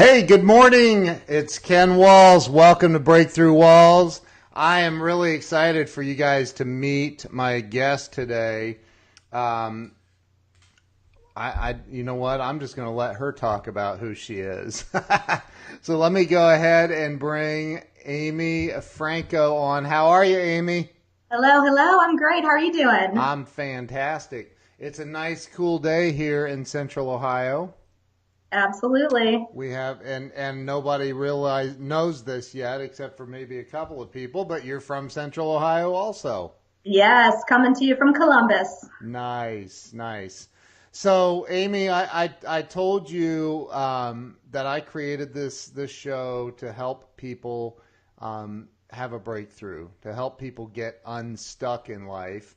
Hey, good morning. It's Ken Walls. Welcome to Breakthrough Walls. I am really excited for you guys to meet my guest today. Um, you know what? I'm just going to let her talk about who she is. So let me go ahead and bring Amy Franko on. How are you, Amy? Hello, hello. I'm great. How are you doing? I'm fantastic. It's a nice, cool day here in Central Ohio. Absolutely. We have, and nobody knows this yet, except for maybe a couple of people. But you're from Central Ohio, also. Yes, coming to you from Columbus. Nice, nice. So, Amy, I told you that I created this show to help people have a breakthrough, to help people get unstuck in life.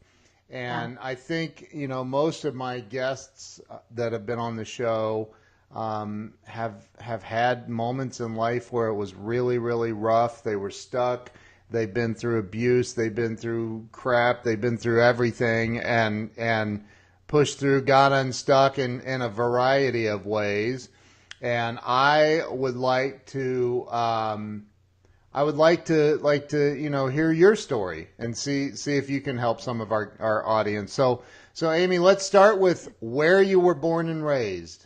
Yeah. And I think, most of my guests that have been on the show have had moments in life where it was really, really rough. They were stuck. They've been through abuse. They've been through crap. They've been through everything and pushed through, got unstuck in a variety of ways. And I would like to hear your story and see if you can help some of our audience. So Amy, let's start with where you were born and raised.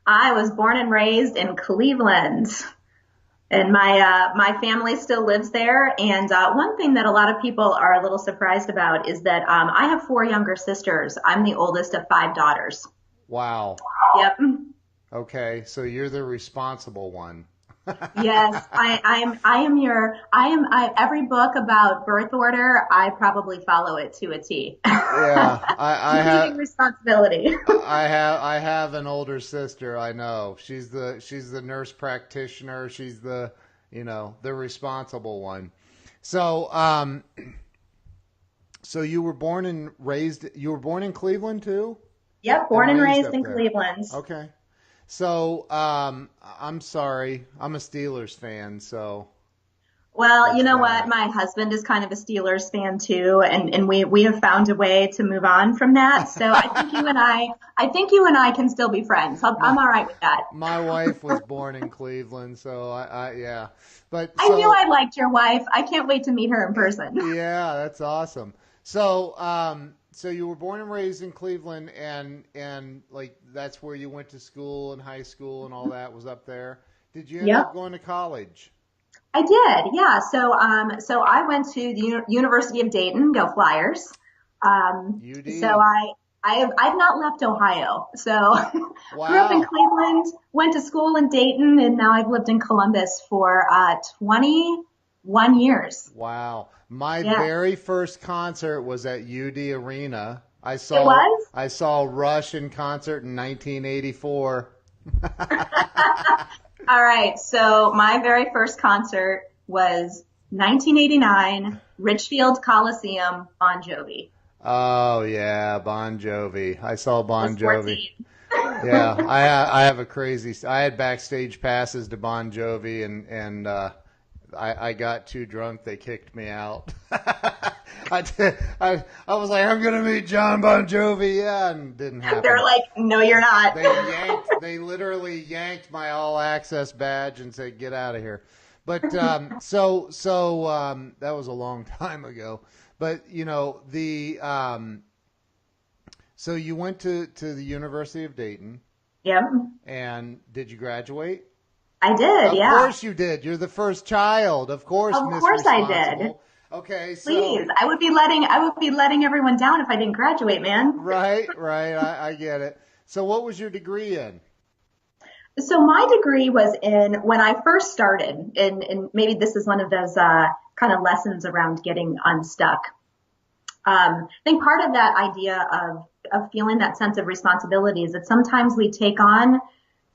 I was born and raised in Cleveland, and my family still lives there. And one thing that a lot of people are a little surprised about is that I have four younger sisters. I'm the oldest of five daughters. Wow. Yep. Okay, so you're the responsible one. Yes, every book about birth order, I probably follow it to a T, Yeah, including responsibility. I have an older sister. I know she's the nurse practitioner. She's the responsible one. So so you were born in Cleveland too, Yep, and born and raised raised up in there. Cleveland. Okay. So I'm sorry, I'm a Steelers fan. So Well, you there's know what? that. My husband is kind of a Steelers fan too, and we have found a way to move on from that. So I think you and I can still be friends. My I'm all right with that. my wife was born in Cleveland, so I yeah. But I knew so I liked your wife. I can't wait to meet her in person. yeah, that's awesome. So you were born and raised in Cleveland, and like that's where you went to school and high school and all that was up there. Did you end up Yep, going to college? I did. Yeah. So I went to the University of Dayton. Go Flyers. So UD. I've not left Ohio. So grew up in Wow. Cleveland, went to school in Dayton, and now I've lived in Columbus for 21 years. Wow. My Yeah, very first concert was at UD Arena. I it saw was. I saw Rush in concert in 1984. All right. So my very first concert was 1989, Richfield Coliseum, Bon Jovi. Oh yeah, Bon Jovi. I saw I was Bon Jovi. 14. Yeah, I have a crazy. I had backstage passes to Bon Jovi, and I got too drunk. They kicked me out. I was like, I'm gonna meet John Bon Jovi. Yeah, and it didn't They're happen. like, no, you're not. They literally yanked my all access badge and said, get out of here. But that was a long time ago. But so you went to the University of Dayton, Yep, and did you graduate? I did. Of Yeah, course you did. You're the first child. Of course, of Miss course I did. Responsible. Okay, Please, so I would be letting everyone down if I didn't graduate, man. right, right. I get it. So what was your degree in? So my degree was in when I first started, and maybe this is one of those kind of lessons around getting unstuck. I think part of that idea of feeling that sense of responsibility is that sometimes we take on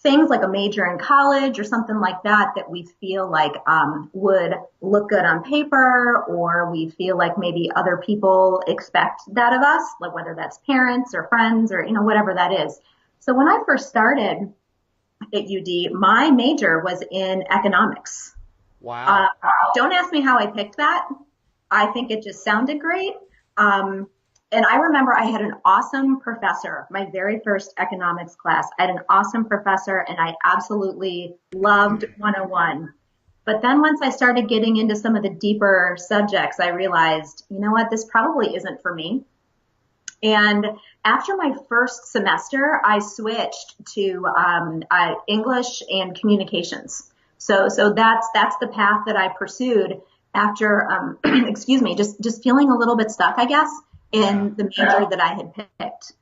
things like a major in college or something like that that we feel like would look good on paper, or we feel like maybe other people expect that of us, like whether that's parents or friends or whatever that is. So when I first started at UD, my major was in economics. Uh, Wow. don't ask me how I picked that. I think it just sounded great. Um, And I remember I had an awesome professor, my very first economics class. I had an awesome professor and I absolutely loved 101. But then once I started getting into some of the deeper subjects, I realized, you know what, this probably isn't for me. And after my first semester, I switched to English and communications. So that's the path that I pursued after, excuse me, just feeling a little bit stuck, I guess, Yeah. in the major that I had picked.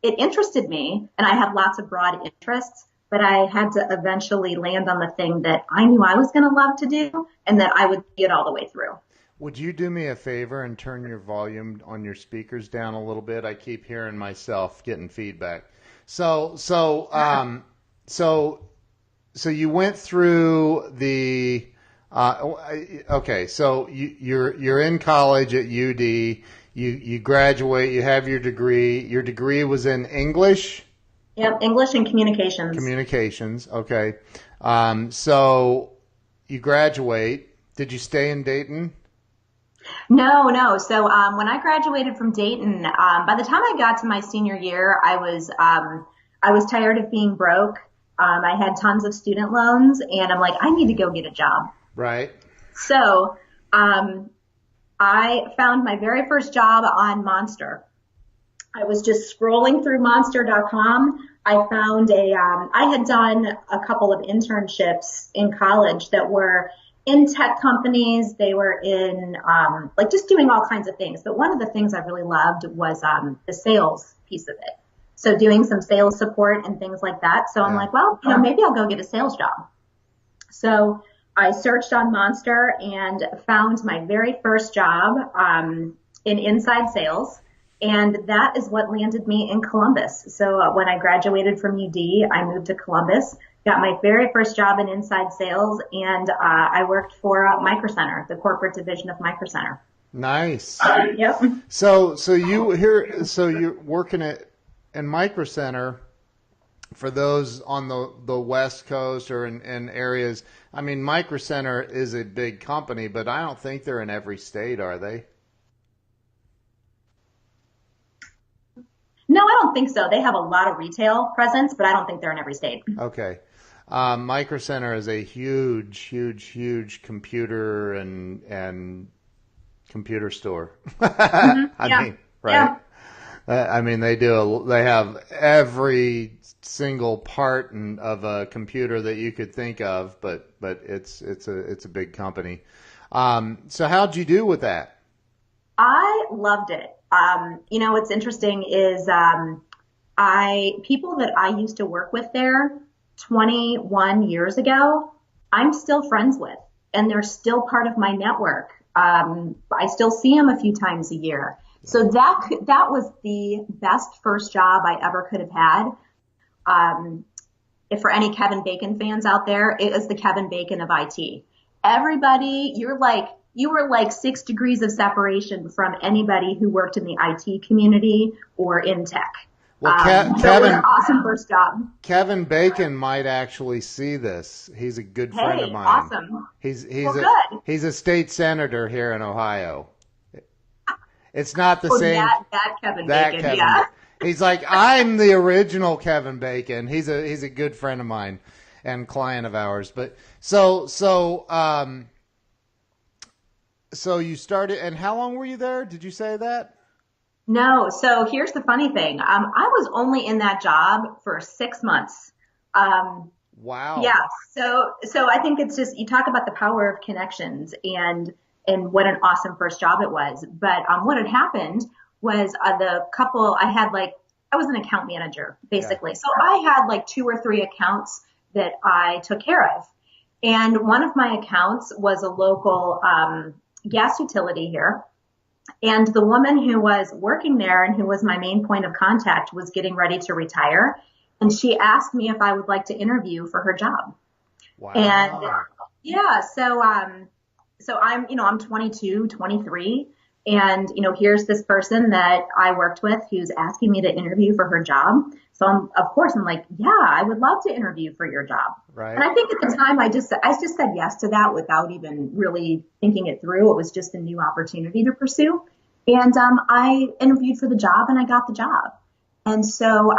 It interested me, and I have lots of broad interests, but I had to eventually land on the thing that I knew I was going to love to do, and that I would get all the way through. Would you do me a favor and turn your volume on your speakers down a little bit? I keep hearing myself getting feedback. So, so, um, so, so you went through the, okay, so you're in college at UD. You graduate. You have your degree. Your degree was in English Yep, English and communications. communications. Okay, so you graduate. Did you stay in Dayton? No, no. So when I graduated from Dayton, by the time I got to my senior year, I was tired of being broke. I had tons of student loans, and I'm like, I need to go get a job. Right. So um, I found my very first job on Monster. I was just scrolling through monster.com. I found I had done a couple of internships in college that were in tech companies. They were in, like just doing all kinds of things. But one of the things I really loved was, the sales piece of it. So doing some sales support and things like that. So I'm Yeah. like, well, maybe I'll go get a sales job. So I searched on Monster and found my very first job in inside sales. And that is what landed me in Columbus. So when I graduated from UD, I moved to Columbus, got my very first job in inside sales, and I worked for Micro Center, the corporate division of Micro Center. Nice. Yep. So you're working at in Micro Center for those on the West Coast or in areas. I mean, Micro Center is a big company, but I don't think they're in every state, are they? No, I don't think so. They have a lot of retail presence, but I don't think they're in every state. Okay. Micro Center is a huge, huge, huge computer and computer store. I Yeah. mean, right? Yeah. I mean, they have every single part of a computer that you could think of, but it's a big company. So how'd you do with that? I loved it. What's interesting is people that I used to work with there 21 years ago, I'm still friends with, and they're still part of my network. I still see them a few times a year. So that was the best first job I ever could have had. If for any Kevin Bacon fans out there, it is the Kevin Bacon of IT. Everybody, you were like 6 degrees of separation from anybody who worked in the IT community or in tech. Well, So it was an awesome first job. Kevin Bacon might actually see this. He's a good friend of Hey, mine. awesome. Well, good. He's a state senator here in Ohio. It's not the Oh, same. that Kevin That Bacon, Kevin. yeah. He's like, I'm the original Kevin Bacon. He's a good friend of mine and client of ours. But so you started, and how long were you there? Did you say that? No, so here's the funny thing. I was only in that job for 6 months. Um, Wow. yeah, so I think it's just you talk about the power of connections and what an awesome first job it was. But what had happened was the couple I was an account manager Yeah. basically. So I had like 2 or 3 accounts that I took care of. And one of my accounts was a local gas utility here. And the woman who was working there and who was my main point of contact was getting ready to retire. And she asked me if I would like to interview for her job. And Wow. yeah, so I'm 22, 23. And, here's this person that I worked with who's asking me to interview for her job. So of course I'm like, yeah, I would love to interview for your job. And Right. I think at the time I just said yes to that without even really thinking it through. It was just a new opportunity to pursue. And I interviewed for the job and I got the job. And so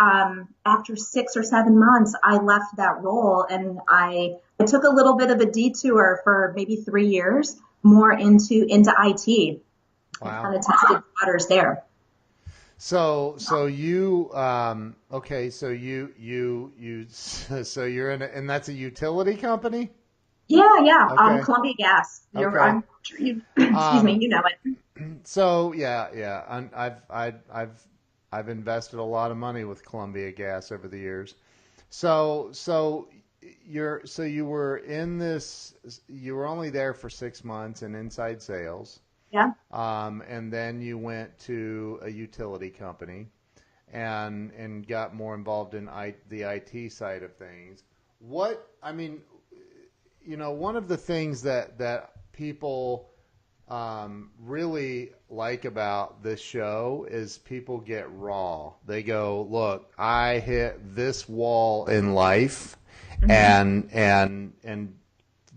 after 6 or 7 months, I left that role and I took a little bit of a detour for maybe 3 years more into IT and Wow. kind of tested waters there. So you okay, so you're in and that's a utility company? Yeah, yeah. Okay. Columbia Gas. Okay. I'm sure you, excuse me, Um you know it. so yeah, yeah. I've invested a lot of money with Columbia Gas over the years. So you were in this you were only there for 6 months in inside sales. Yeah. And then you went to a utility company and got more involved in the IT side of things. What I mean, one of the things that people really like about this show is people get raw. They go, "Look, I hit this wall in life, Hmm. and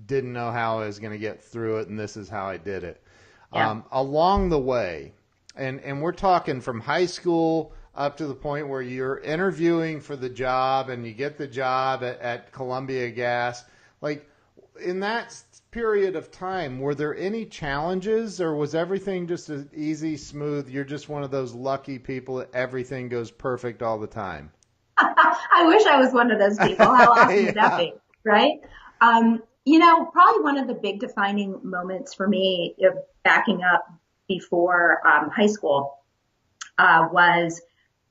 didn't know how I was going to get through it, and this is how I did it." Yeah. Along the way, and we're talking from high school up to the point where you're interviewing for the job and you get the job at Columbia Gas. Like in that period of time, were there any challenges or was everything just as easy, smooth? You're just one of those lucky people that everything goes perfect all the time. I wish I was one of those people. How awesome would that Yeah. be, right? Probably one of the big defining moments for me, backing up before high school, was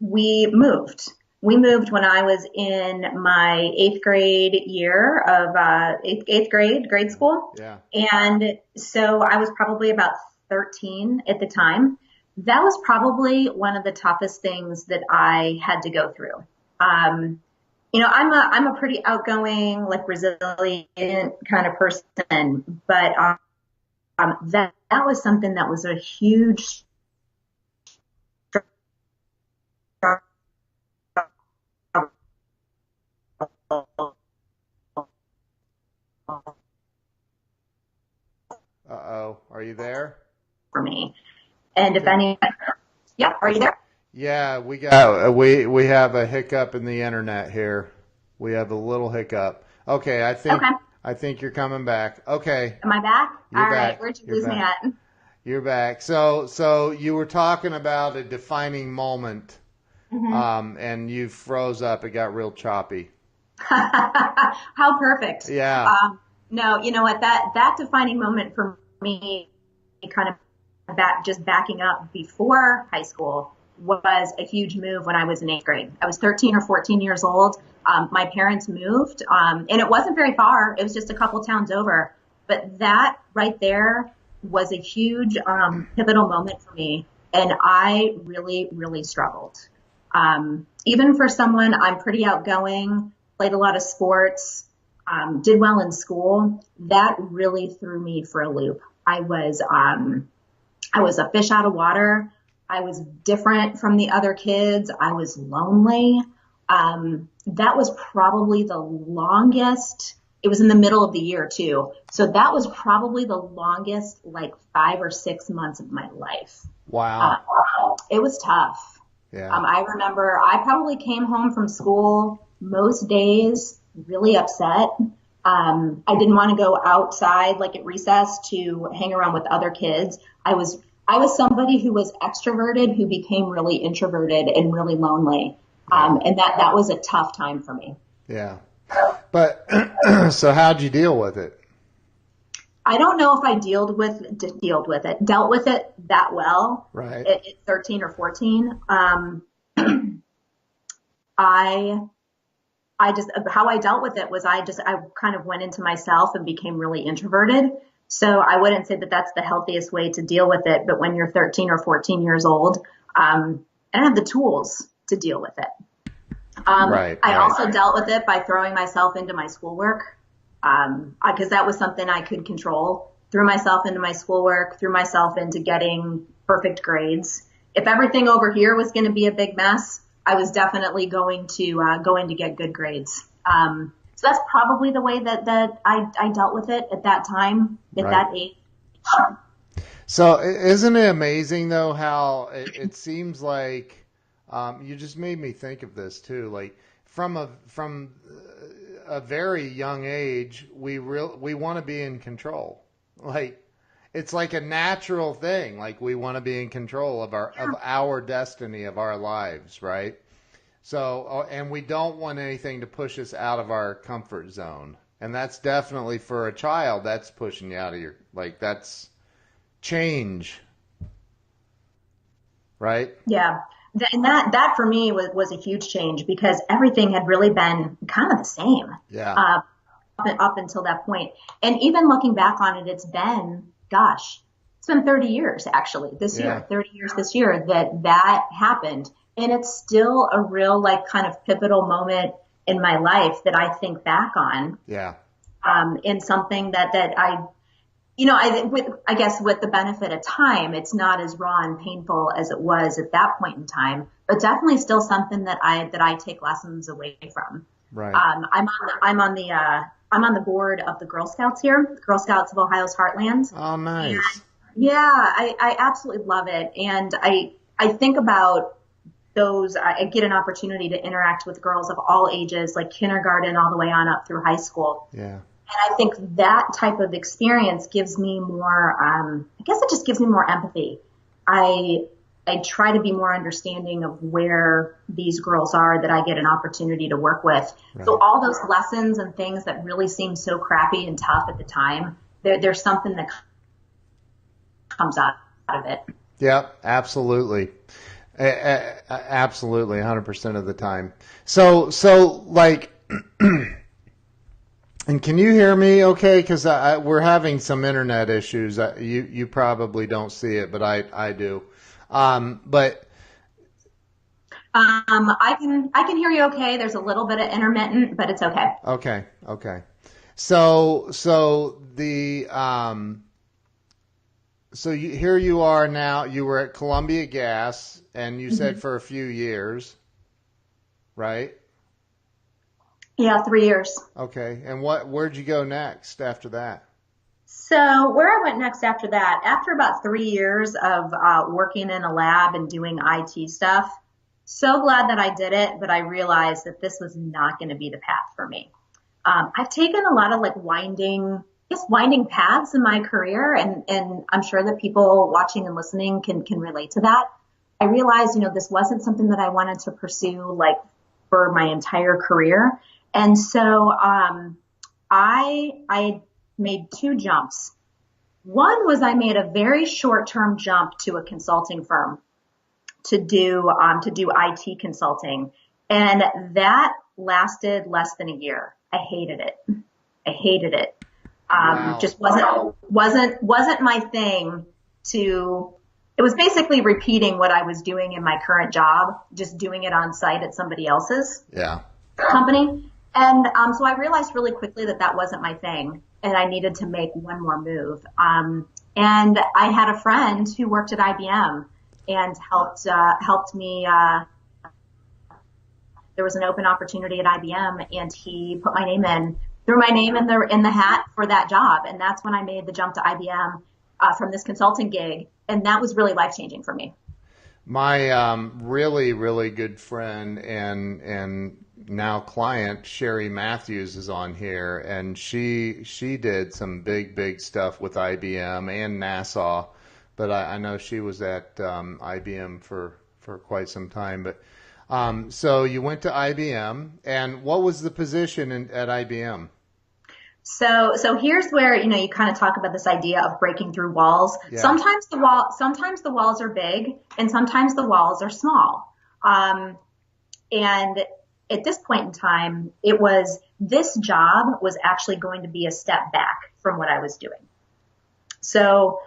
we moved. We moved when I was in my eighth grade year of eighth grade, grade school. Yeah. And so I was probably about 13 at the time. That was probably one of the toughest things that I had to go through. Um, I'm a pretty outgoing, like resilient kind of person, but that was something that was a huge struggle Uh-oh. Are you there? for me. And if Okay. any, yeah, are you there? Yeah, we have a hiccup in the internet here. We have a little hiccup. Okay, Okay. I think you're coming back. Okay, Am I back? you're All right. back. Where'd you You're lose me back. at? You're back. So you were talking about a defining moment, Hmm. and you froze up. It got real choppy. How perfect. Yeah. No, you know what? That defining moment for me, kind of just backing up before high school, was a huge move when I was in eighth grade. I was 13 or 14 years old. My parents moved, and it wasn't very far. It was just a couple towns over. But that right there was a huge pivotal moment for me, and I really, really struggled. Even for someone, I'm pretty outgoing, played a lot of sports, did well in school. That really threw me for a loop. I was a fish out of water. I was different from the other kids. I was lonely. That was probably the longest. It was in the middle of the year too. So that was probably the longest, like 5 or 6 months of my life. Uh, Wow. it was tough. Yeah. I remember I probably came home from school most days really upset. I didn't want to go outside like at recess to hang around with other kids. I was somebody who was extroverted who became really introverted and really lonely. Yeah. And that was a tough time for me. Yeah. But so how'd you deal with it? I don't know if I dealt with it that well Right. at 13 or 14. I I just, how I dealt with it was I kind of went into myself and became really introverted. So I wouldn't say that that's the healthiest way to deal with it. But when you're 13 or 14 years old, I don't have the tools to deal with it. Right. I Right. also dealt with it by throwing myself into my schoolwork, because that was something I could control. Threw myself into my schoolwork, threw myself into getting perfect grades. If everything over here was going to be a big mess, I was definitely going to get good grades. So that's probably the way that I dealt with it at that time, at Right. that age. So isn't it amazing though how it seems like you just made me think of this too. Like from a very young age, we want to be in control. Like it's like a natural thing. Like we want to be in control of our destiny of our lives, right? So and we don't want anything to push us out of our comfort zone. And that's definitely for a child. That's pushing you out of your like that's change, right? Yeah. And that for me was a huge change because everything had really been kind of the same, Yeah, uh, up until that point. And even looking back on it, it's been 30 years actually this yeah, year, 30 years this year that happened. And it's still a real like kind of pivotal moment in my life that I think back on, yeah, in something that I guess with the benefit of time, it's not as raw and painful as it was at that point in time, but definitely still something that I take lessons away from. right. I'm on the board of the Girl Scouts here, Girl Scouts of Ohio's Heartland. Oh, And nice. yeah, I absolutely love it. And I think about those, I get an opportunity to interact with girls of all ages, like kindergarten all the way on up through high school. Yeah, And I think that type of experience gives me more, I guess it just gives me more empathy. I, I try to be more understanding of where these girls are that I get an opportunity to work with. So right. all those lessons and things that really seem so crappy and tough at the time, there's something that comes out of it. Yeah, absolutely. Absolutely, 100% of the time. So like, and can you hear me okay? Because we're having some internet issues. You probably don't see it, but I do. But I can hear you okay. There's a little bit of intermittent, but it's okay. okay, okay. So here you are now. You were at Columbia Gas, and you said Hmm. for a few years, right? Yeah, 3 years. Okay. And where'd you go next after that? So where I went next after that, after about 3 years of working in a lab and doing IT stuff, so glad that I did it, but I realized that this was not going to be the path for me. I've taken a lot of like winding paths in my career, and I'm sure that people watching and listening can relate to that. I realized, this wasn't something that I wanted to pursue like for my entire career. And so, I made two jumps. One was I made a very short term jump to a consulting firm to do IT consulting. And that lasted less than a year. I hated it. I hated it. Wow. Just wasn't my thing to, it was basically repeating what I was doing in my current job, just doing it on site at somebody else's Yeah. company. And so I realized really quickly that that wasn't my thing, and I needed to make one more move. And I had a friend who worked at IBM and helped me. There was an open opportunity at IBM, and he put my name in, threw my name in the hat for that job, and that's when I made the jump to IBM from this consulting gig, and that was really life changing for me. My really really good friend and now client Sherry Matthews is on here, and she did some big stuff with IBM and NASA, but I know she was at IBM for quite some time. But so you went to IBM, and what was the position at IBM? So here's where, you kind of talk about this idea of breaking through walls. Yeah, Sometimes the walls are big and sometimes the walls are small. And at this point in time, this job was actually going to be a step back from what I was doing. So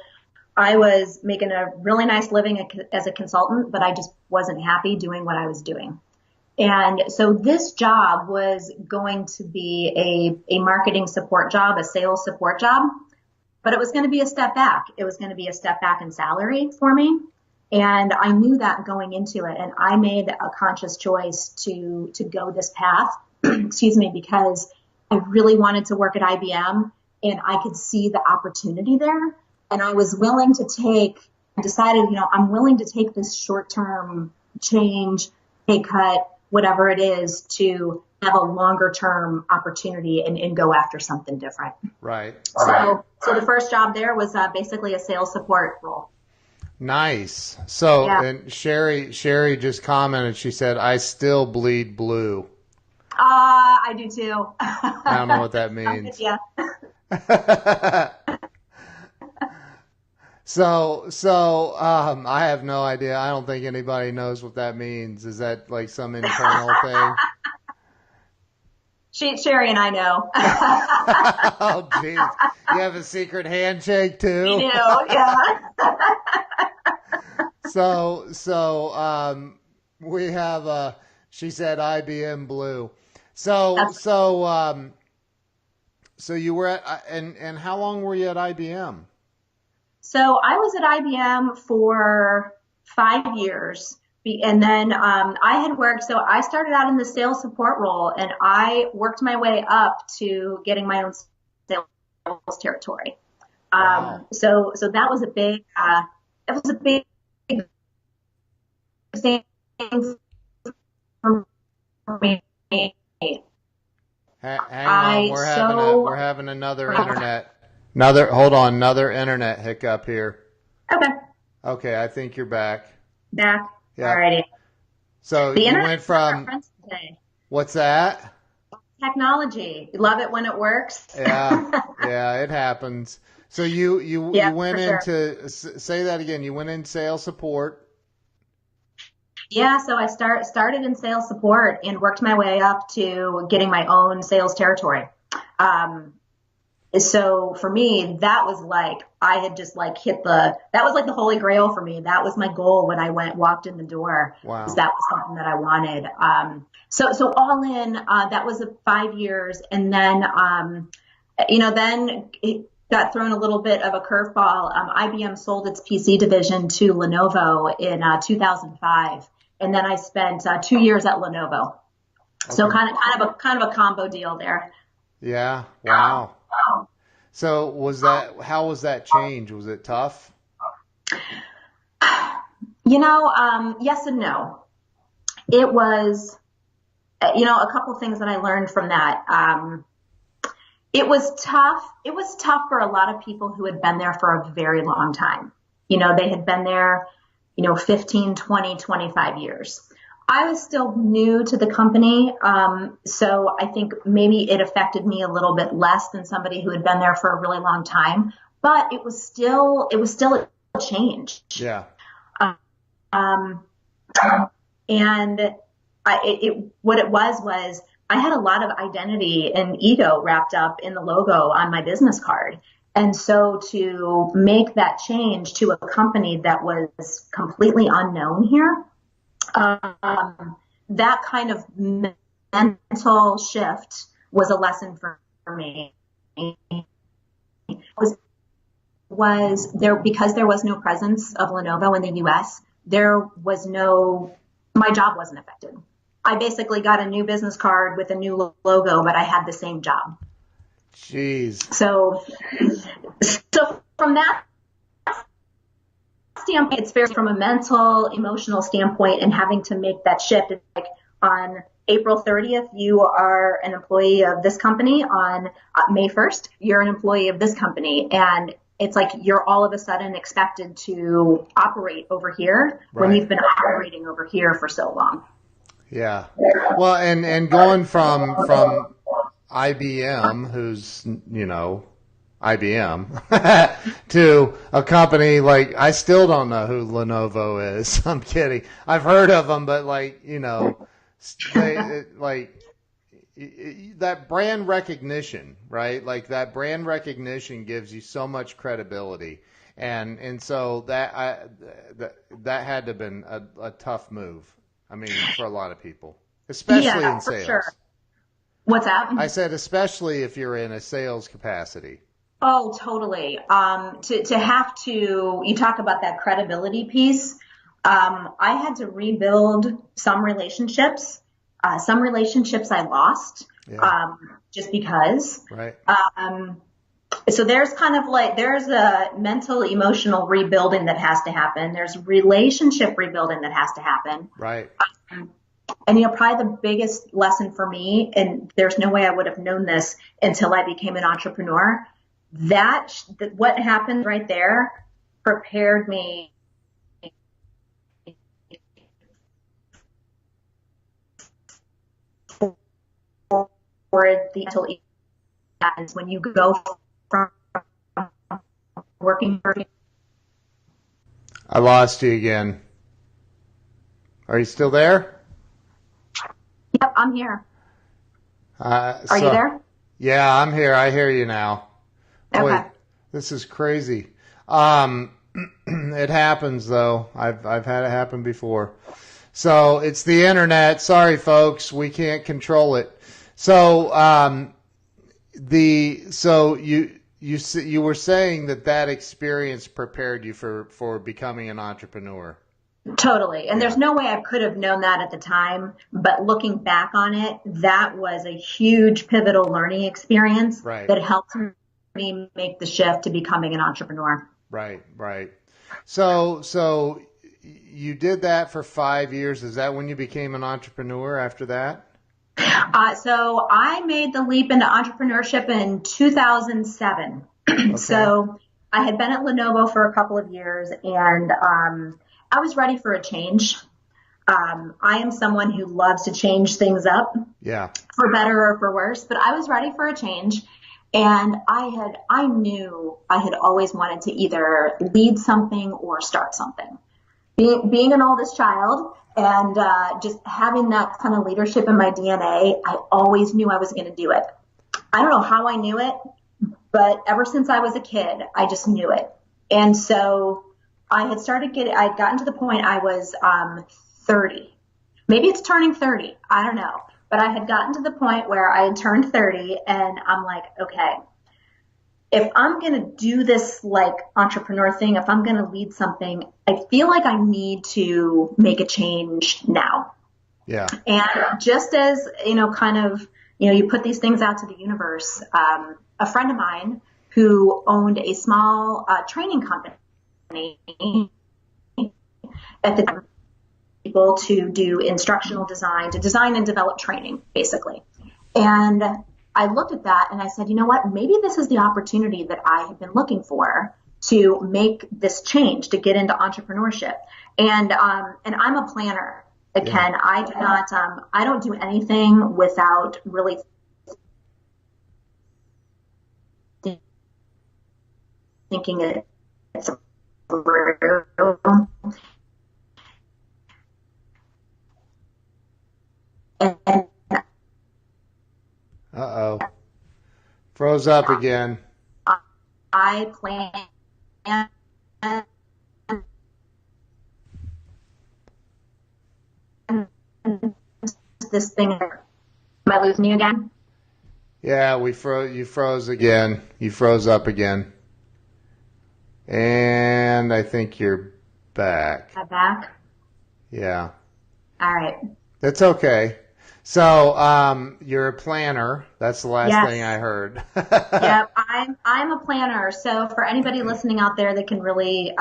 I was making a really nice living as a consultant, but I just wasn't happy doing what I was doing. And so this job was going to be a marketing support job, a sales support job, but it was going to be a step back. It was going to be a step back in salary for me. And I knew that going into it. And I made a conscious choice to go this path, excuse me, because I really wanted to work at IBM and I could see the opportunity there. and I was willing to I decided, I'm willing to take this short-term change, pay cut, whatever it is, to have a longer term opportunity and go after something different. Right. So the first job there was basically a sales support role. Nice. So, Yeah. and Sherry just commented, she said, I still bleed blue. I do too. I don't know what that means. Yeah. So, I have no idea. I don't think anybody knows what that means. Is that like some internal thing? Sherry and I know. Oh, jeez. You have a secret handshake too? We do, yeah. We have she said IBM Blue. So you were at, and how long were you at IBM? So I was at IBM for 5 years. And then I had worked, so I started out in the sales support role, and I worked my way up to getting my own sales territory. Wow. So that was a big thing for me. Hang on, we're having another internet hiccup here. Okay. Okay, I think you're back. Back. Yeah. Alrighty. So The you internet went is our from friend today. what's that? Technology. You love it when it works. Yeah, it happens. So you went into say that again. You went in sales support. Yeah, so I started in sales support and worked my way up to getting my own sales territory. So for me, that was like I had just like that was like the holy grail for me. That was my goal when I walked in the door. Wow. That was something that I wanted. So all in, that was 5 years, and then then it got thrown a little bit of a curveball. IBM sold its PC division to Lenovo in 2005. And then I spent 2 years at Lenovo. Okay. So kind of a combo deal there. Yeah. Wow. So how was that change? Was it tough? Yes and no. It was, a couple of things that I learned from that. It was tough. It was tough for a lot of people who had been there for a very long time. They had been there 15, 20, 25 years. I was still new to the company, so I think maybe it affected me a little bit less than somebody who had been there for a really long time. But it was still a change. Yeah. And what it was I had a lot of identity and ego wrapped up in the logo on my business card. And so to make that change to a company that was completely unknown here, that kind of mental shift was a lesson for me. Was there, because there was no presence of Lenovo in the US, my job wasn't affected. I basically got a new business card with a new logo, but I had the same job. Jeez. So from that standpoint, it's fair from a mental, emotional standpoint, and having to make that shift. It's like on April 30th, you are an employee of this company. On May 1st, you're an employee of this company. And it's like you're all of a sudden expected to operate over here when you've been operating over here for so long. Yeah. Well, and going from IBM, who's, IBM, to a company like, I still don't know who Lenovo is. I'm kidding. I've heard of them, but that brand recognition, right? Like that brand recognition gives you so much credibility. And so that had to have been a tough move. I mean, for a lot of people, especially in sales. Sure. What's that? I said, especially if you're in a sales capacity. Oh, totally. To have to, you talk about that credibility piece. I had to rebuild some relationships. Some relationships I lost, just because. Right. So there's kind of like, there's a mental, emotional rebuilding that has to happen. There's relationship rebuilding that has to happen. Right. And, probably the biggest lesson for me, and there's no way I would have known this until I became an entrepreneur, that what happened right there prepared me for the mental happens when you go from working for. I lost you again. Are you still there? Yep, I'm here. Are you there? Yeah, I'm here. I hear you now. Boy, Okay. this is crazy. It happens though. I've had it happen before. So it's the internet. Sorry, folks, we can't control it. So you were saying that experience prepared you for becoming an entrepreneur. Totally. And Yeah. there's no way I could have known that at the time, but looking back on it, that was a huge pivotal learning experience Right. that helped me make the shift to becoming an entrepreneur. Right. So you did that for 5 years. Is that when you became an entrepreneur after that? So I made the leap into entrepreneurship in 2007. Okay. So I had been at Lenovo for a couple of years, and I was ready for a change. I am someone who loves to change things up. Yeah. For better or for worse, but I was ready for a change. And I knew I had always wanted to either lead something or start something. Being an oldest child and just having that kind of leadership in my DNA, I always knew I was going to do it. I don't know how I knew it, but ever since I was a kid, I just knew it. And so I'd gotten to the point I was 30. Maybe it's turning 30. I don't know. But I had gotten to the point where I had turned 30 and I'm like, okay, if I'm going to do this like entrepreneur thing, if I'm going to lead something, I feel like I need to make a change now. Yeah. And just as, you put these things out to the universe, a friend of mine who owned a small training company at the time, people to do instructional design, to design and develop training, basically. And I looked at that and I said, you know what, maybe this is the opportunity that I have been looking for to make this change, to get into entrepreneurship. And I'm a planner. Again, yeah. I don't do anything without really thinking it through. Uh-oh. Froze up again. I plan this thing. Am I losing you again? Yeah, you froze again. You froze up again. And I think you're back. I'm back? Yeah. All right. That's okay. So, you're a planner. That's the last thing I heard. Yep, I'm a planner. So for anybody listening out there that can really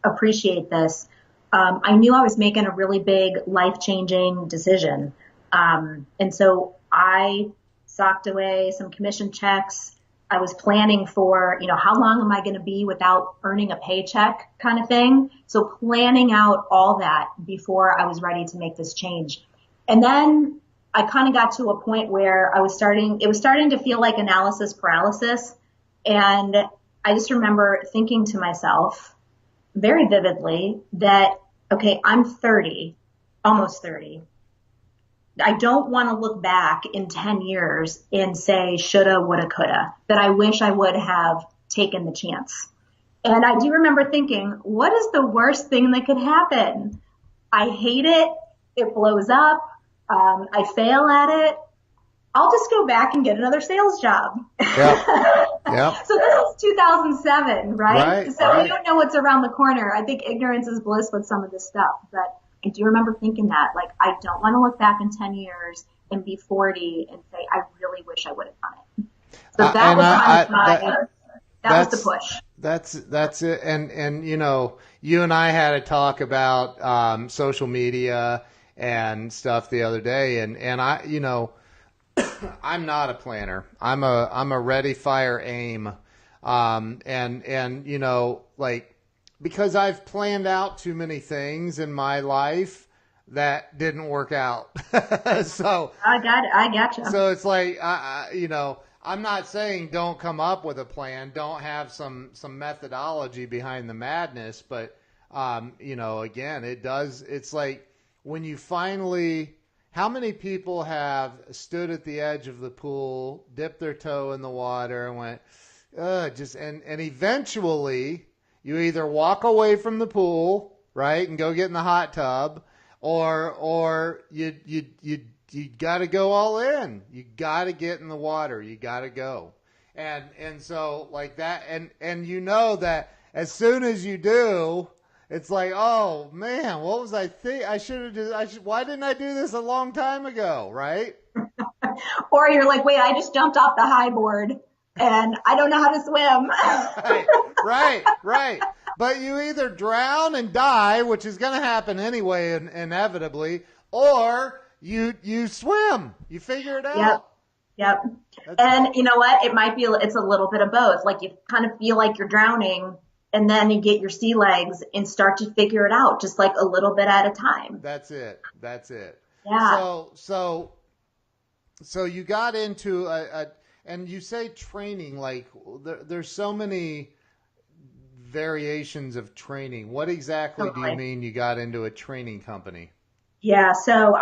appreciate this, I knew I was making a really big life-changing decision. And so I socked away some commission checks. I was planning for, how long am I going to be without earning a paycheck kind of thing. So planning out all that before I was ready to make this change. And then I kind of got to a point where it was starting to feel like analysis paralysis. And I just remember thinking to myself very vividly that, okay, I'm 30, almost 30. I don't want to look back in 10 years and say shoulda, woulda, coulda, that I wish I would have taken the chance. And I do remember thinking, what is the worst thing that could happen? I hate it. It blows up. I fail at it. I'll just go back and get another sales job. Yeah. Yeah. So this is 2007, right? So right. We don't know what's around the corner. I think ignorance is bliss with some of this stuff. But I do remember thinking that, like, I don't want to look back in 10 years and be 40 and say, I really wish I would have done it. So that And was kind I of my, that was the that's push. that's it. And you know, you and I had a talk about social media and stuff the other day, and I, you know, I'm not a planner. I'm a ready, fire, aim. And you know, like, because I've planned out too many things in my life that didn't work out. so I got it. I gotcha. so it's like, you know, I'm not saying don't come up with a plan, don't have some methodology behind the madness, but you know, again, it does. It's like when you finally, how many people have stood at the edge of the pool, dipped their toe in the water, and went, just and eventually you either walk away from the pool, right, and go get in the hot tub, or you got to go all in. You got to get in the water. You got to go. And so like that, and you know that as soon as you do, it's like, oh man, what was I think? I should have just. Why didn't I do this a long time ago? Right? Or you're like, wait, I just jumped off the high board and I don't know how to swim. Right. But you either drown and die, which is going to happen anyway, inevitably, or you swim. You figure it Yep. out. Yep. And you know what? It's a little bit of both. Like you kind of feel like you're drowning and then you get your sea legs and start to figure it out just like a little bit at a time. That's it. Yeah. So you got into and you say training, like there's so many variations of training. What exactly do you mean you got into a training company? Yeah. So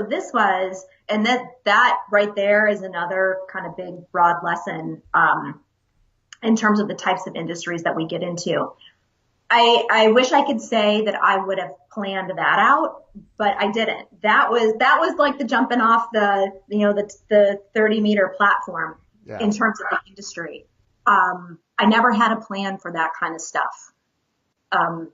this was, and that right there is another kind of big, broad lesson, in terms of the types of industries that we get into. I wish I could say that I would have planned that out, but I didn't. That was like the jumping off the 30-meter platform in terms of the industry. I never had a plan for that kind of stuff. And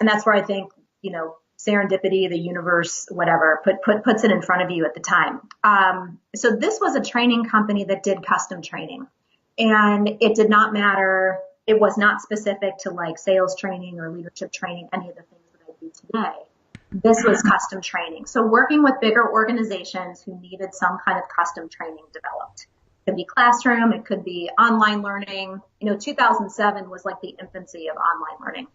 that's where I think, you know, serendipity, the universe, whatever, puts it in front of you at the time. So this was a training company that did custom training, and it did not matter. It was not specific to like sales training or leadership training, any of the things that I do today. This was custom training. So working with bigger organizations who needed some kind of custom training developed. It could be classroom, it could be online learning. You know, 2007 was like the infancy of online learning.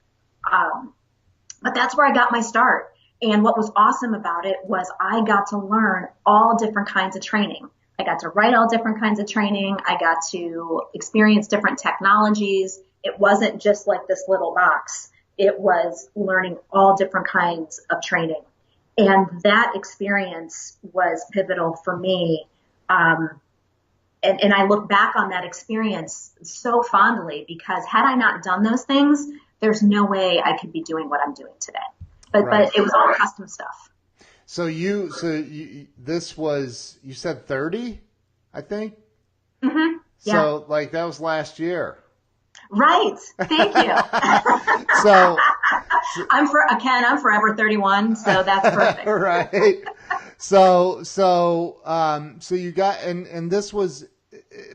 But that's where I got my start. And what was awesome about it was I got to learn all different kinds of training. I got to write all different kinds of training. I got to experience different technologies. It wasn't just like this little box. It was learning all different kinds of training. And that experience was pivotal for me. And I look back on that experience so fondly because had I not done those things, there's no way I could be doing what I'm doing today. But it was all custom stuff. So this was, you said 30, I think? Mm-hmm. Yeah. So like that was last year. Right. Thank you. So I'm forever 31, so that's perfect. Right. So you got, and this was,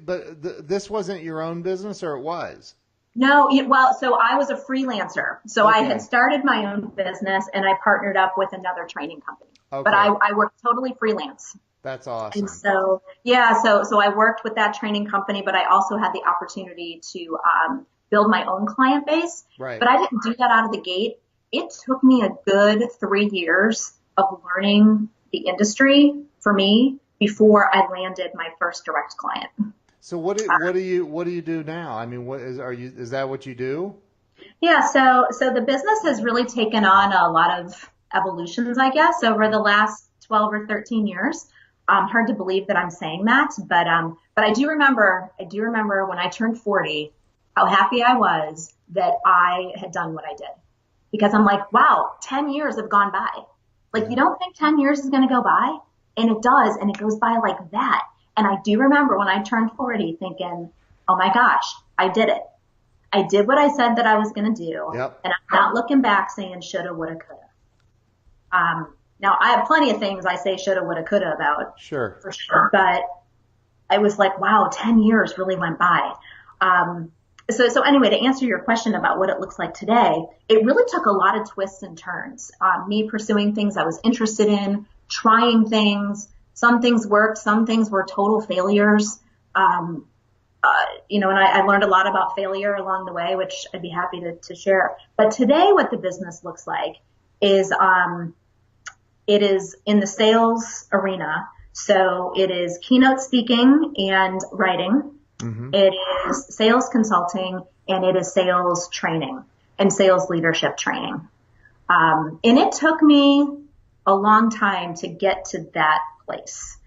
but this wasn't your own business, or it was? No, so I was a freelancer. So I had started my own business and I partnered up with another training company. Okay. But I worked totally freelance. That's awesome. And so, so I worked with that training company, but I also had the opportunity to build my own client base. Right. But I didn't do that out of the gate. It took me a good 3 years of learning the industry for me before I landed my first direct client. So what do you do now? I mean, is that what you do? Yeah, so the business has really taken on a lot of evolutions, I guess, over the last 12 or 13 years. Hard to believe that I'm saying that, but I do remember when I turned 40, how happy I was that I had done what I did. Because I'm like, wow, 10 years have gone by. Like, you don't think 10 years is going to go by? And it does, and it goes by like that. And I do remember when I turned 40 thinking, oh my gosh, I did it. I did what I said that I was going to do. Yep. And I'm not looking back saying shoulda, woulda, coulda. Now, I have plenty of things I say shoulda, woulda, coulda about. Sure. For sure. But I was like, wow, 10 years really went by. So anyway, to answer your question about what it looks like today, it really took a lot of twists and turns. Me pursuing things I was interested in, trying things. Some things worked, some things were total failures. And I learned a lot about failure along the way, which I'd be happy to share. But today, what the business looks like is, it is in the sales arena. So it is keynote speaking and writing. Mm-hmm. It is sales consulting, and it is sales training and sales leadership training. And it took me a long time to get to that place.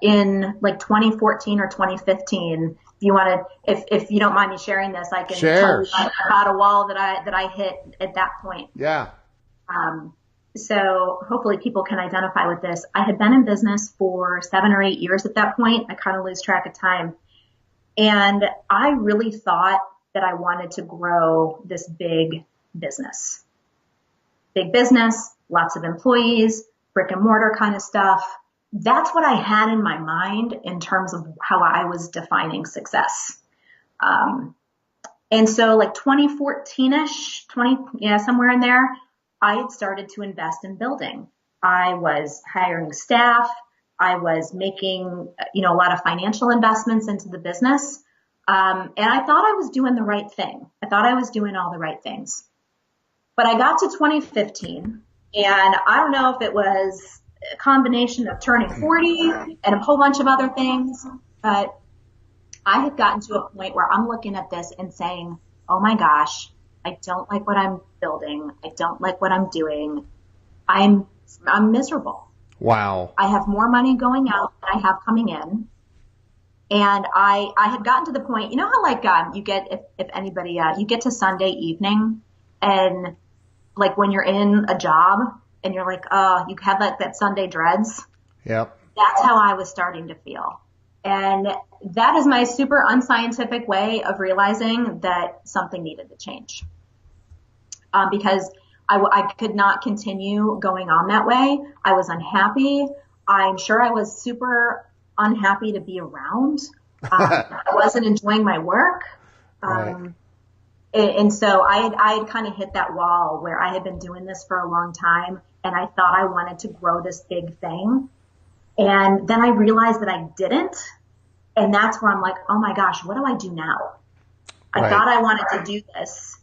In like 2014 or 2015, if you don't mind me sharing this, I can tell you about a wall that I hit at that point. Yeah. So hopefully people can identify with this. I had been in business for 7 or 8 years at that point. I kind of lose track of time. And I really thought that I wanted to grow this big business. Big business, lots of employees, brick and mortar kind of stuff. That's what I had in my mind in terms of how I was defining success. And so like 2014-ish, somewhere in there, I had started to invest in building. I was hiring staff. I was making, a lot of financial investments into the business. And I thought I was doing the right thing. I thought I was doing all the right things. But I got to 2015, and I don't know if it was a combination of turning 40 and a whole bunch of other things, but I had gotten to a point where I'm looking at this and saying, oh my gosh, I don't like what I'm building. I don't like what I'm doing. I'm miserable. Wow. I have more money going out than I have coming in. And I had gotten to the point, how you get, if anybody, you get to Sunday evening, and like when you're in a job and you're like, oh, you have that Sunday dreads. Yep. That's how I was starting to feel. And that is my super unscientific way of realizing that something needed to change. Because I could not continue going on that way. I was unhappy. I'm sure I was super unhappy to be around. I wasn't enjoying my work. Right. And so I had kind of hit that wall where I had been doing this for a long time, and I thought I wanted to grow this big thing. And then I realized that I didn't. And that's where I'm like, oh my gosh, what do I do now? I thought I wanted to do this.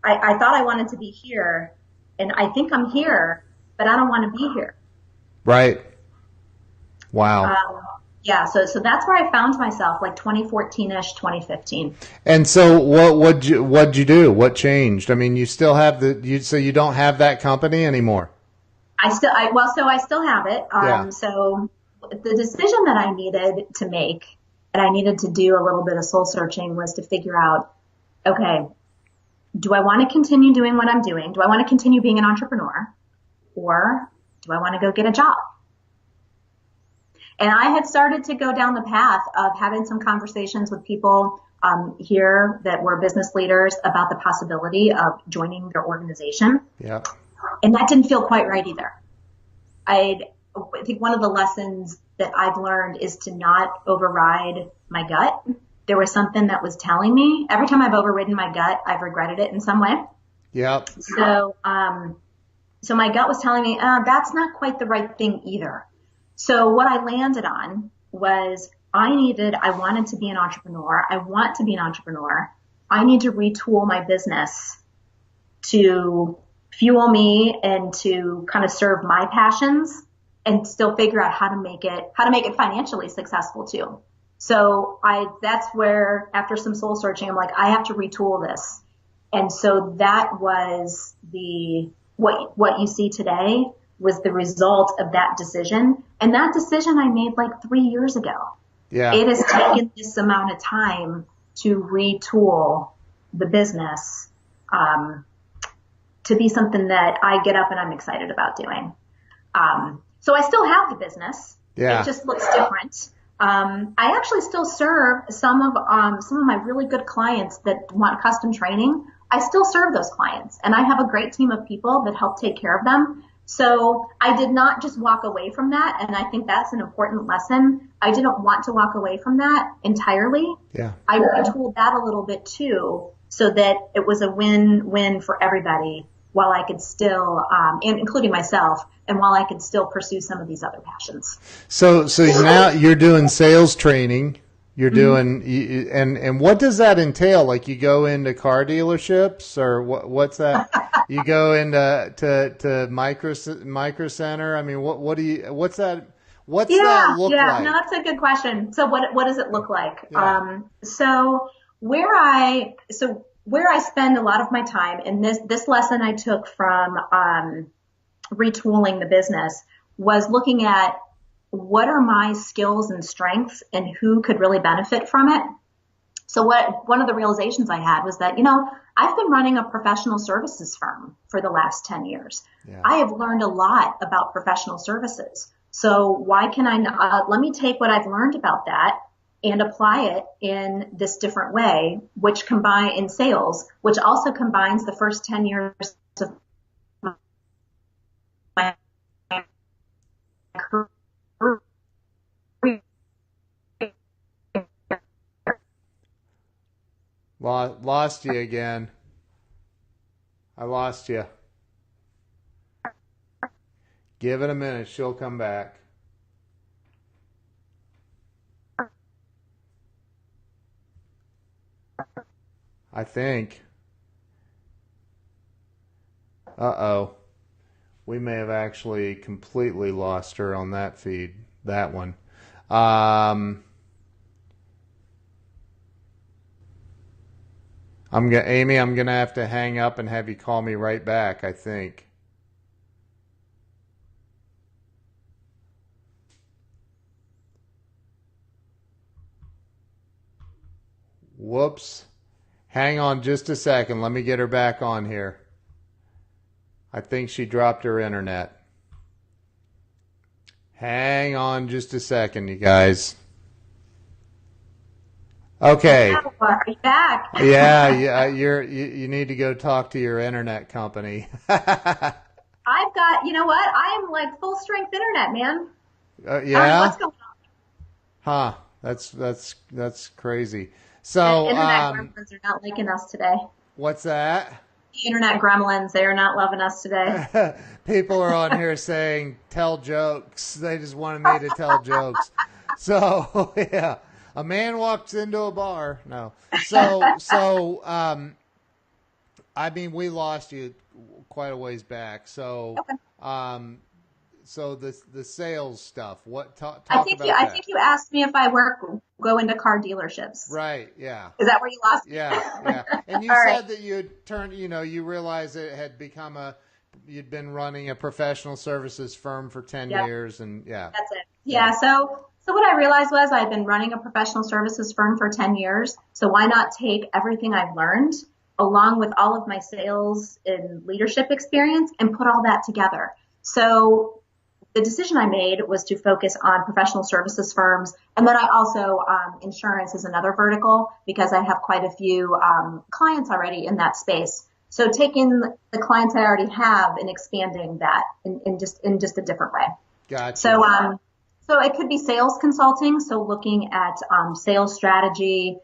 I thought I wanted to be here, and I think I'm here, but I don't want to be here. Right. Wow. So that's where I found myself, like 2014-ish, 2015. And so what'd you do? What changed? I mean, you still have so you don't have that company anymore. I still have it. So the decision that I needed to make, and I needed to do a little bit of soul searching, was to figure out, okay, do I want to continue doing what I'm doing? Do I want to continue being an entrepreneur? Or do I want to go get a job? And I had started to go down the path of having some conversations with people here that were business leaders about the possibility of joining their organization. Yeah. And that didn't feel quite right either. I think one of the lessons that I've learned is to not override my gut. There was something that was telling me. Every time I've overridden my gut, I've regretted it in some way. Yep. So my gut was telling me, that's not quite the right thing either. So what I landed on was I wanted to be an entrepreneur. I want to be an entrepreneur. I need to retool my business to fuel me and to kind of serve my passions, and still figure out how to make it financially successful too. So that's where, after some soul searching, I'm like, I have to retool this. And so that was what you see today was the result of that decision. And that decision I made like 3 years ago. Yeah. It has taken this amount of time to retool the business, to be something that I get up and I'm excited about doing. So I still have the business. Yeah. It just looks different. I actually still serve some of my really good clients that want custom training. I still serve those clients, and I have a great team of people that help take care of them. So I did not just walk away from that. And I think that's an important lesson. I didn't want to walk away from that entirely. Yeah. I retooled that a little bit too, so that it was a win-win for everybody while I could still, and including myself, and while I could still pursue some of these other passions. So now you're doing sales training. You're doing, and what does that entail? Like you go into car dealerships, or what's that? You go into to micro center. I mean, what's that? What's that look like? No, that's a good question. So what does it look like? Yeah. So where I spend a lot of my time, and this lesson I took from retooling the business, was looking at what are my skills and strengths and who could really benefit from it. So one of the realizations I had was that, I've been running a professional services firm for the last 10 years. Yeah. I have learned a lot about professional services. So why can let me take what I've learned about that and apply it in this different way, which in sales, which also combines the first 10 years of my career. Lost you again. I lost you. Give it a minute. She'll come back. I think. Uh-oh. We may have actually completely lost her on that feed. That one. Amy, I'm gonna have to hang up and have you call me right back, I think. Whoops. Hang on just a second. Let me get her back on here. I think she dropped her internet. Hang on just a second, you guys. Okay. Are you back? Yeah. You need to go talk to your internet company. I've got, you know what? I am like full strength internet, man. Yeah. What's going on? Huh. That's crazy. So, internet gremlins are not liking us today. What's that? The internet gremlins, they are not loving us today. People are on here saying, tell jokes. They just wanted me to tell jokes. So, yeah. A man walks into a bar. No. So, I mean, we lost you quite a ways back. So, Okay. So the sales stuff. I think you asked me if I go into car dealerships. Right. Yeah. Is that where you lost me? Yeah. And you said that you'd turned. You realized it had become you'd been running a professional services firm for 10 years, and yeah. That's it. Yeah. So what I realized was I've been running a professional services firm for 10 years. So why not take everything I've learned along with all of my sales and leadership experience and put all that together? So the decision I made was to focus on professional services firms. And then I also, insurance is another vertical because I have quite a few clients already in that space. So taking the clients I already have and expanding that in just a different way. Gotcha. So it could be sales consulting. So looking at sales strategy.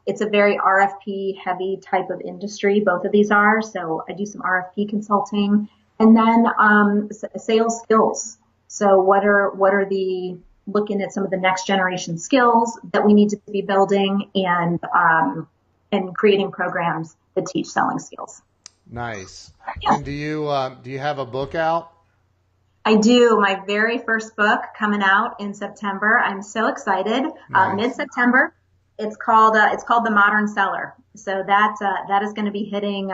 It's a very RFP heavy type of industry. Both of these are. So I do some RFP consulting. And then sales skills. So what are the looking at some of the next generation skills that we need to be building and creating programs that teach selling skills. Nice. Yeah. And do you have a book out? I do. My very first book coming out in September. I'm so excited. Nice. Mid-September. It's called The Modern Seller. So that is going to be hitting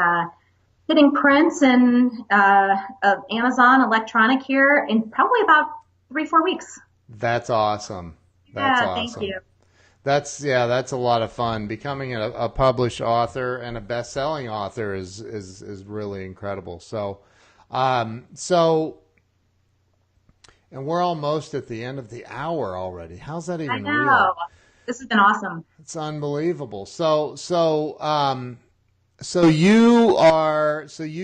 prints and of Amazon electronic here in probably about 3-4 weeks. That's awesome. That's awesome. Thank you. That's a lot of fun. Becoming a published author and a best-selling author is really incredible. So, and we're almost at the end of the hour already. How's that even real? This has been awesome. It's unbelievable. so you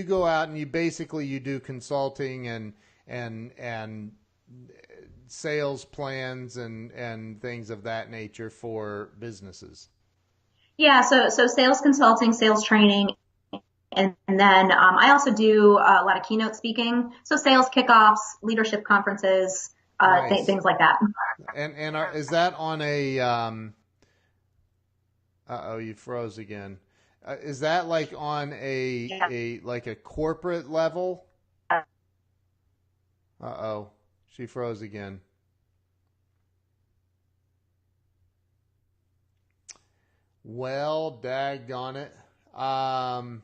go out and you do consulting and sales plans and things of that nature for businesses. Yeah, so sales consulting, sales training, and then I also do a lot of keynote speaking, so sales kickoffs, leadership conferences, Nice. things like that. Is that on a uh-oh, you froze again. Is that like on Yeah. a corporate level? Uh-oh, she froze again. Well, daggone it. Um,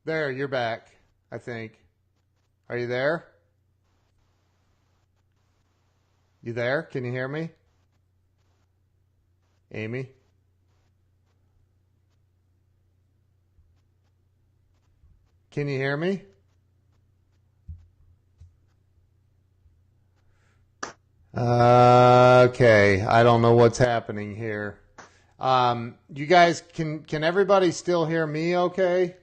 there, you're back, I think. Are you there? You there? Can you hear me? Amy? Can you hear me? Okay, I don't know what's happening here. You guys, can everybody still hear me okay?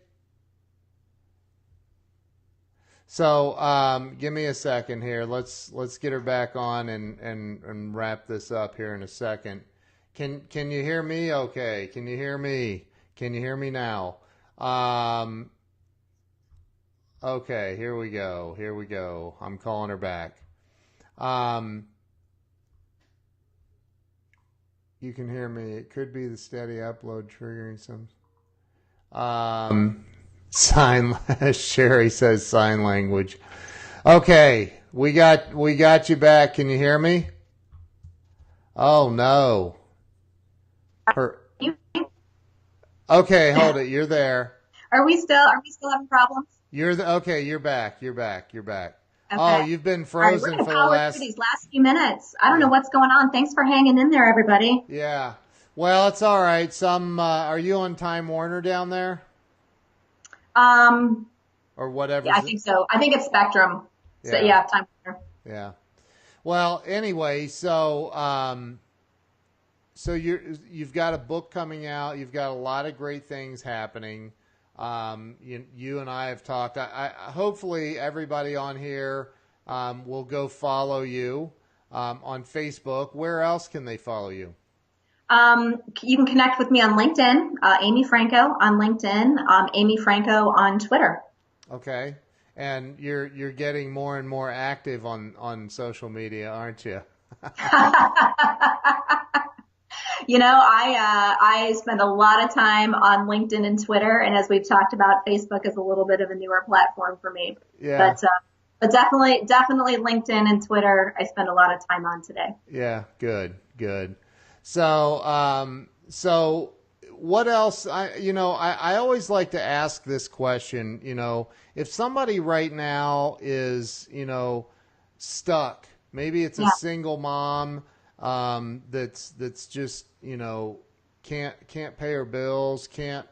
So, give me a second here. Let's get her back on and wrap this up here in a second. Can you hear me okay? Can you hear me? Can you hear me now? Um, okay, here we go. Here we go. I'm calling her back. Um, you can hear me. It could be the steady upload triggering some. Um, sign. Sherry says sign language. Okay, we got you back. Can you hear me? Oh no. Her. Okay, hold it. You're there. Are we still having problems? Okay. You're back. You're back. You're back. Oh, Okay. you've been All right, we're frozen gonna for the power through last. these last few minutes. I don't know Yeah. what's going on. Thanks for hanging in there, everybody. Yeah. Well, it's all right. Are you on Time Warner down there Um, or yeah, I whatever's? think so. I think it's Spectrum. So Yeah. yeah, time. Yeah. Well, anyway, so you've got a book coming out. You've got a lot of great things happening. You and I have talked. Hopefully everybody on here will go follow you on Facebook. Where else can they follow you? You can connect with me on LinkedIn, Amy Franko on LinkedIn, Amy Franko on Twitter. Okay, and you're getting more and more active on social media, aren't you? I spend a lot of time on LinkedIn and Twitter, and as we've talked about, Facebook is a little bit of a newer platform for me. Yeah. But definitely LinkedIn and Twitter, I spend a lot of time on today. Yeah. Good. Good. So what else? I always like to ask this question. If somebody right now is, stuck, maybe it's a Yeah. single mom that's just, can't pay her bills, can't,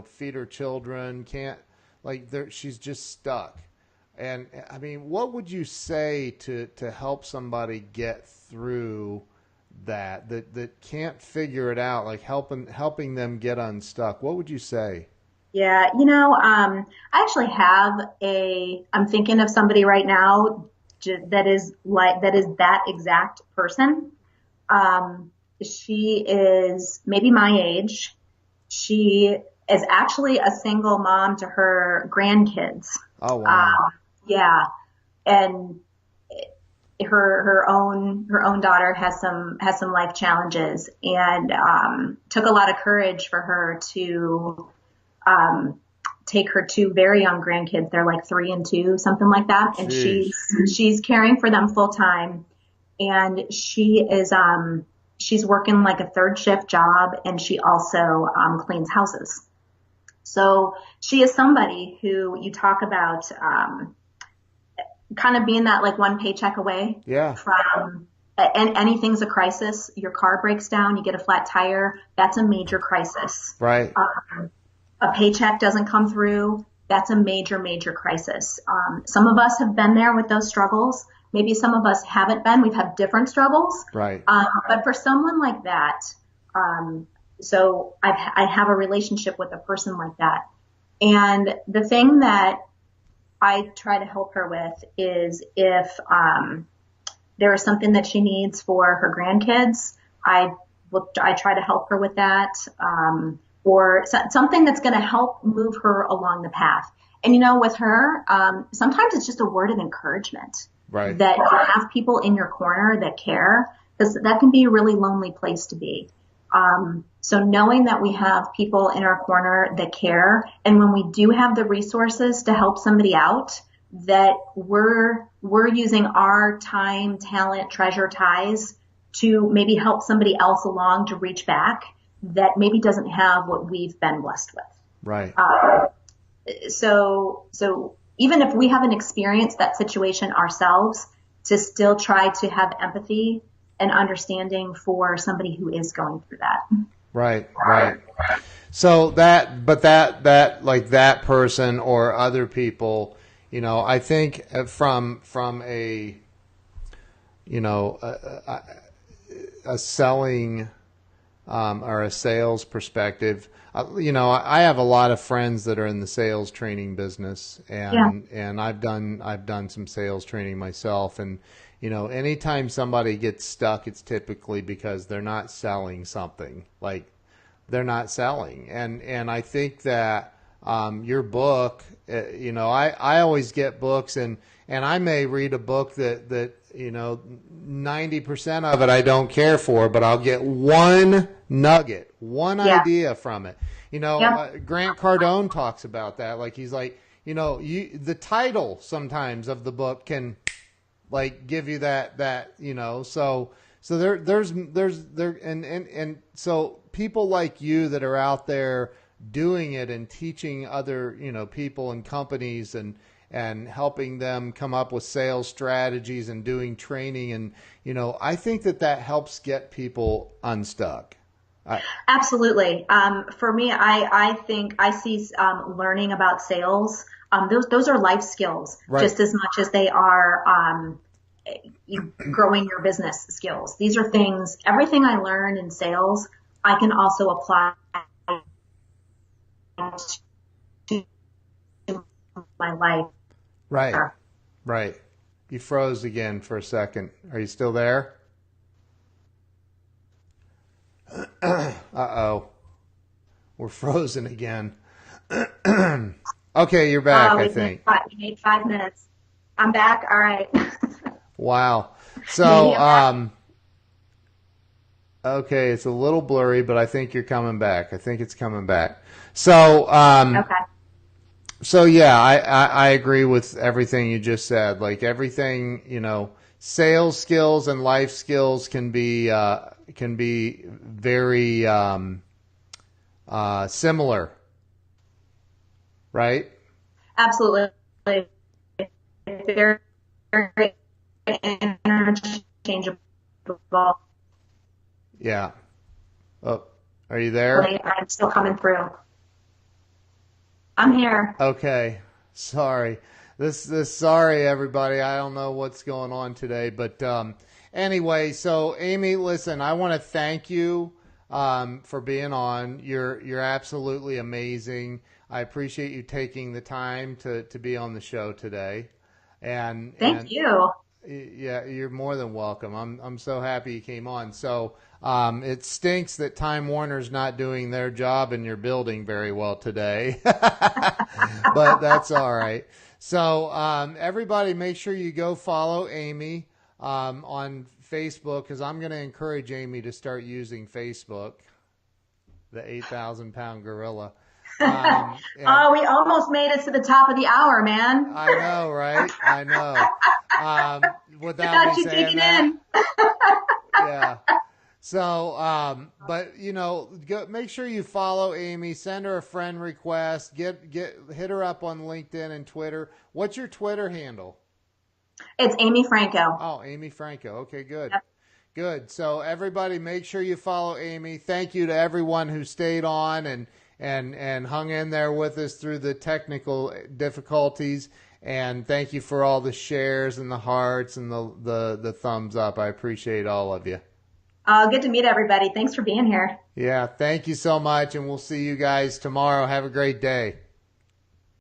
feed her children, can't she's just stuck. And I mean, what would you say to help somebody get through that can't figure it out, like helping them get unstuck? What would you say? Yeah, I actually I'm thinking of somebody right now that is that exact person. She is maybe my age. She is actually a single mom to her grandkids. Oh wow. Um, yeah, and her own daughter has some life challenges, and took a lot of courage for her to um, take her two very young grandkids. They're like 3 and 2, something like that, and Jeez. she's caring for them full time, and she's working like a third shift job, and she also cleans houses. So she is somebody who you talk about kind of being that like one paycheck away Yeah. from, and anything's a crisis. Your car breaks down, you get a flat tire, that's a major crisis. Right. A paycheck doesn't come through, that's a major crisis. Some of us have been there with those struggles. Maybe some of us haven't been. We've had different struggles. Right. But for someone like that, um, So I have a relationship with a person like that. And the thing that I try to help her with is if there is something that she needs for her grandkids, I try to help her with that, or something that's going to help move her along the path. And with her, sometimes it's just a word of encouragement Right. that you have people in your corner that care, because that can be a really lonely place to be. So knowing that we have people in our corner that care, and when we do have the resources to help somebody out, that we're using our time, talent, treasure, ties to maybe help somebody else along to reach back that maybe doesn't have what we've been blessed with. Right. So even if we haven't experienced that situation ourselves, to still try to have empathy and understanding for somebody who is going through that. Right. Right. So that like that person or other people, I think from a, a selling or a sales perspective, I have a lot of friends that are in the sales training business, Yeah. and I've done some sales training myself, and anytime somebody gets stuck, it's typically because they're not selling something. Like, they're not selling, and I think that your book, I always get books, and I may read a book that 90% of it I don't care for, but I'll get one nugget, one Yeah. idea from it. Yeah. Grant Cardone talks about that. Like, he's like, the title sometimes of the book can like give you that so there and so people like you that are out there doing it and teaching other people and companies and helping them come up with sales strategies and doing training, and I think that helps get people unstuck. Absolutely. For me, I think I see learning about sales. Those are life skills Right. just as much as they are growing your business skills. These are things. Everything I learn in sales, I can also apply to my life. Right. Right. You froze again for a second. Are you still there? Uh-oh. We're frozen again. Okay, you're back, I think. We made 5 minutes. I'm back. All right. Wow. Maybe So, I'm back. okay, it's a little blurry, but I think you're coming back. I think it's coming back. So, Okay. so yeah, I agree with everything you just said. Like, everything, sales skills and life skills can be very similar, right? Absolutely. Very, very interchangeable. Yeah. Oh, are you there? I'm still coming through. I'm here. Okay. Sorry. Sorry everybody. I don't know what's going on today, but anyway, so Amy, listen, I want to thank you for being on. You're absolutely amazing. I appreciate you taking the time to be on the show today. Thank And you. yeah, you're more than welcome. I'm so happy you came on. So it stinks that Time Warner's not doing their job in your building very well today, but that's all right. So everybody, make sure you go follow Amy on Facebook, because I'm going to encourage Amy to start using Facebook, the 8,000-pound gorilla. Oh, we almost made it to the top of the hour, man. I know, right? I know. Without Got me you saying digging that, in. yeah. So, but go, make sure you follow Amy. Send her a friend request. Hit her up on LinkedIn and Twitter. What's your Twitter handle? It's Amy Franko. Oh, Amy Franko. Okay, good. Yep. Good. So everybody, make sure you follow Amy. Thank you to everyone who stayed on and hung in there with us through the technical difficulties. And thank you for all the shares and the hearts and the thumbs up. I appreciate all of you. Good to meet everybody. Thanks for being here. Yeah, thank you so much, and we'll see you guys tomorrow. Have a great day.